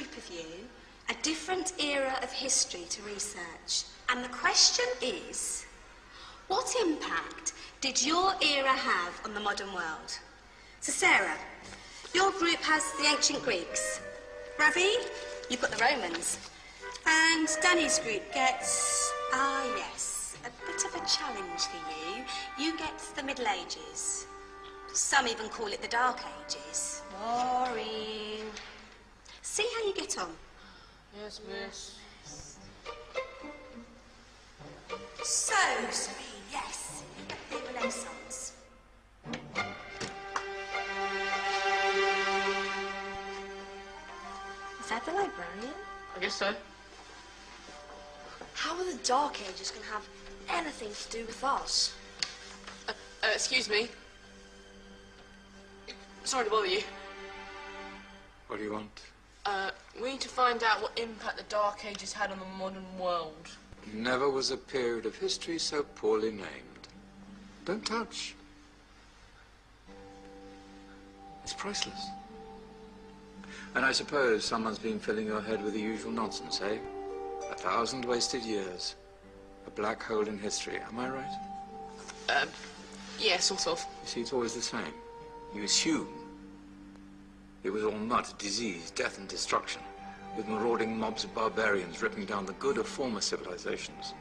group of you a different era of history to research. And the question is, what impact did your era have on the modern world? So Sarah, your group has the ancient Greeks. Ravi, you've got the Romans. And Danny's group gets, yes, a bit of a challenge for you. You get the Middle Ages. Some even call it the Dark Ages. Boring. See how you get on. Yes, miss. So, Serene, yes, you get the Renaissance. Is that the librarian? I guess so. How are the Dark Ages going to have anything to do with us? Excuse me. Sorry to bother you. What do you want? We need to find out what impact the Dark Ages had on the modern world. Never was a period of history so poorly named. Don't touch. It's priceless. And I suppose someone's been filling your head with the usual nonsense, eh? 1,000 wasted years. A black hole in history, am I right? Yeah, sort of. You see, it's always the same. You assume it was all mud, disease, death and destruction, with marauding mobs of barbarians ripping down the good of former civilizations,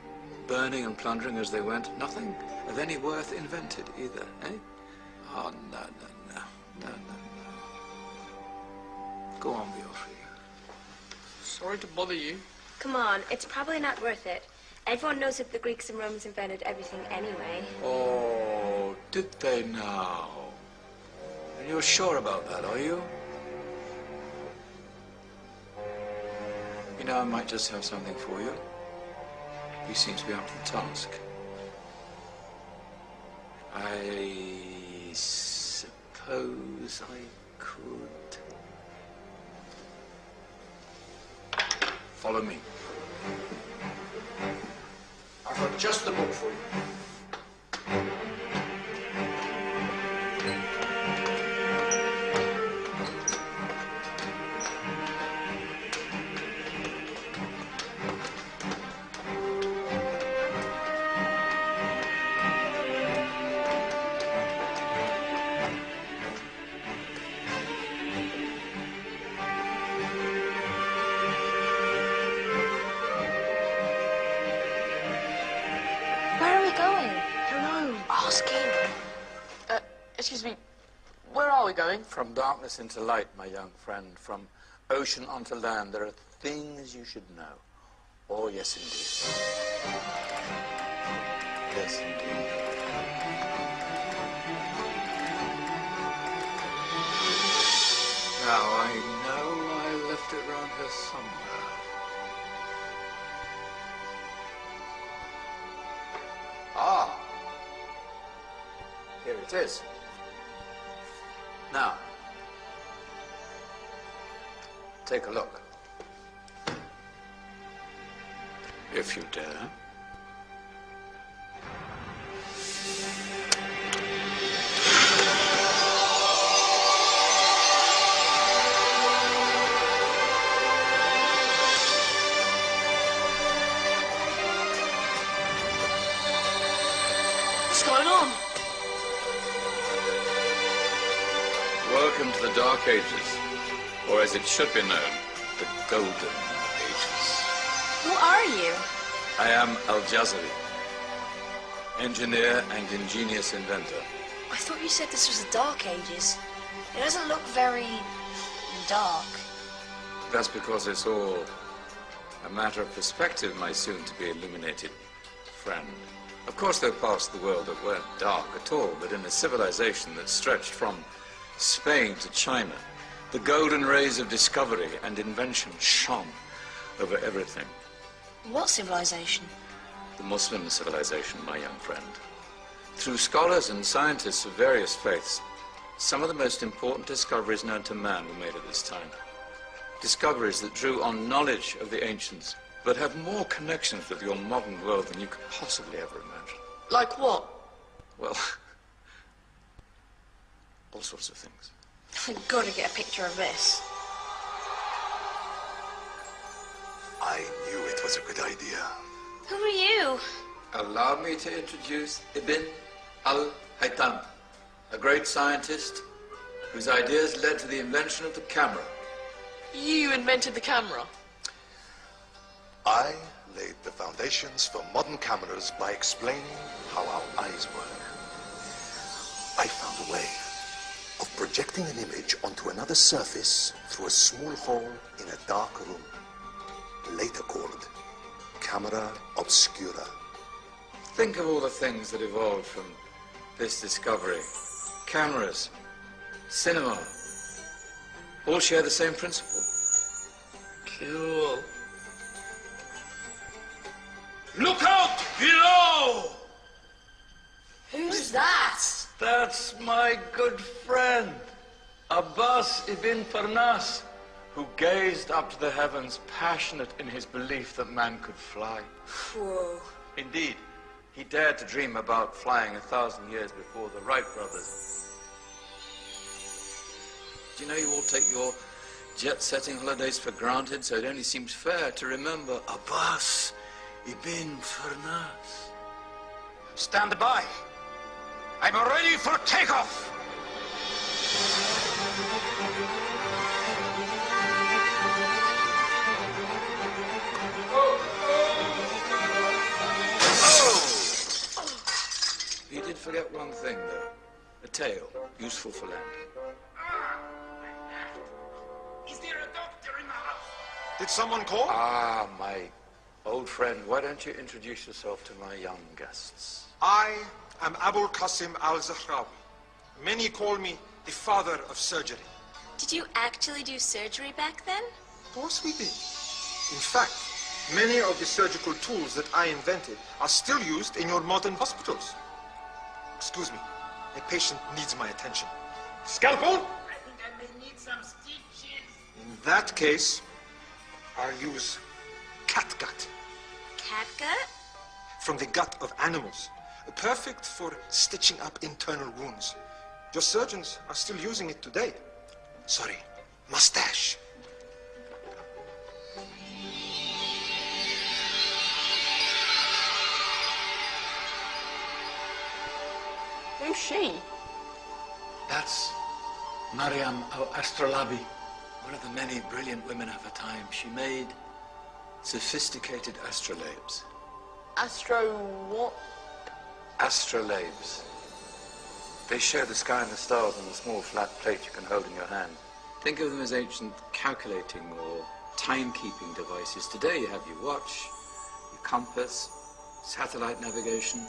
burning and plundering as they went. Nothing of any worth invented either, eh? Oh, no. Go on, Beatrice. Sorry to bother you. Come on, it's probably not worth it. Everyone knows that the Greeks and Romans invented everything anyway. Oh, did they now? And you're sure about that, are you? You know, I might just have something for you. You seem to be up to the task. I suppose I could. Follow me. I've got just the book for you. Excuse me, where are we going? From darkness into light, my young friend. From ocean onto land. There are things you should know. Oh, yes, indeed. Yes, indeed. Now, I know I left it round here somewhere. Ah! Here it is. Now, take a look. If you dare. What's going on? Welcome to the Dark Ages, or as it should be known, the Golden Ages. Who are you? I am Al-Jazari, engineer and ingenious inventor. I thought you said this was the Dark Ages. It doesn't look very dark. That's because it's all a matter of perspective, my soon-to-be illuminated friend. Of course, there are parts of the world that weren't dark at all, but in a civilization that stretched from Spain to China, the golden rays of discovery and invention shone over everything. What civilization? The Muslim civilization, my young friend. Through scholars and scientists of various faiths, some of the most important discoveries known to man were made at this time. Discoveries that drew on knowledge of the ancients, but have more connections with your modern world than you could possibly ever imagine. Like what? Well, all sorts of things. I've got to get a picture of this. I knew it was a good idea. Who are you? Allow me to introduce Ibn al-Haytham, a great scientist whose ideas led to the invention of the camera. You invented the camera? I laid the foundations for modern cameras by explaining how our eyes work. I found a way of projecting an image onto another surface through a small hole in a dark room, later called camera obscura. Think of all the things that evolved from this discovery. Cameras, cinema, all share the same principle. Cool. Look out below! Who's that? That's my good friend, Abbas ibn Farnas, Who gazed up to the heavens, passionate in his belief that man could fly. Whoa. Indeed, he dared to dream about flying 1,000 years before the Wright brothers. Do you know you all take your jet-setting holidays for granted, so it only seems fair to remember Abbas ibn Farnas. stand by. I'm ready for takeoff. You did forget one thing, though. A tail, useful for landing. Is there a doctor in the house? Did someone call? Ah, my old friend, why don't you introduce yourself to my young guests? I am Abul Qasim al-Zahrawi. Many call me the father of surgery. Did you actually do surgery back then? Of course we did. In fact, many of the surgical tools that I invented are still used in your modern hospitals. Excuse me, a patient needs my attention. Scalpel? I think I may need some stitches. In that case, I'll use catgut Catgut? from the gut of animals. Perfect for stitching up internal wounds. Your surgeons are still using it today. Sorry, mustache. Who's she? That's Maryam al-Astrolabi, one of the many brilliant women of her time. She made sophisticated astrolabes. Astro what? Astrolabes. They show the sky and the stars on a small flat plate you can hold in your hand. Think of them as ancient calculating or timekeeping devices. Today you have your watch, your compass, satellite navigation,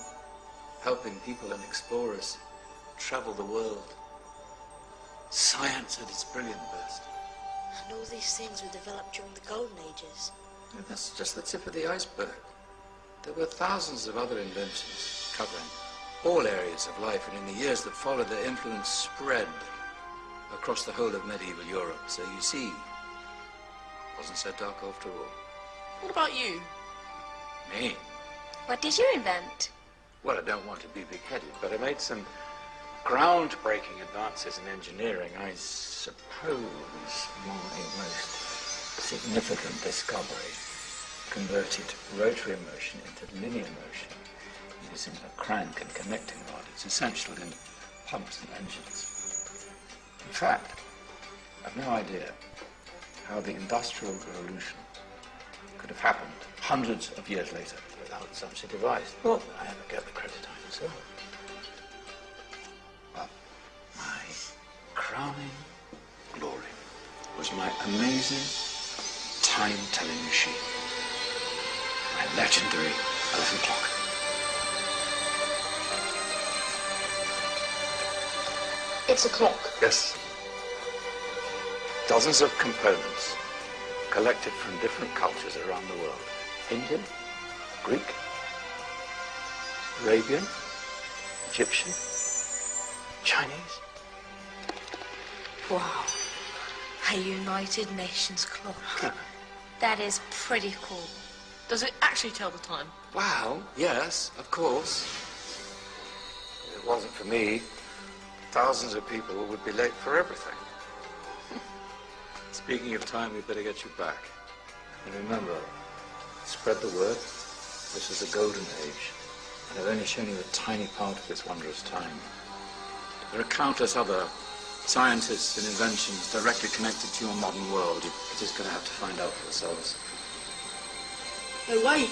helping people and explorers travel the world. Science at its brilliant best. And all these things were developed during the Golden Ages. And that's just the tip of the iceberg. There were thousands of other inventions covering all areas of life, and in the years that followed, their influence spread across the whole of medieval Europe. So you see, it wasn't so dark after all. What about you? Me? What did you invent? Well, I don't want to be big-headed, but I made some groundbreaking advances in engineering. I suppose my most significant discovery converted rotary motion into linear motion using a crank and connecting rod. It's essential in pumps and engines. In fact, I've no idea how the Industrial Revolution could have happened hundreds of years later without such a device. Not that I ever get the credit I deserve. But my crowning glory was my amazing time-telling machine. My legendary elephant clock. It's a clock. Yes. Dozens of components collected from different cultures around the world. Indian, Greek, Arabian, Egyptian, Chinese. Wow. A United Nations clock. That is pretty cool. Does it actually tell the time? Wow, yes, of course. If it wasn't for me, thousands of people would be late for everything. Speaking of time, we better get you back. And remember, Spread the word. This is the golden age, and I've only shown you a tiny part of this wondrous time. There are countless other scientists and inventions directly connected to your modern world. You're just going to have to find out for yourselves. Hey, wait!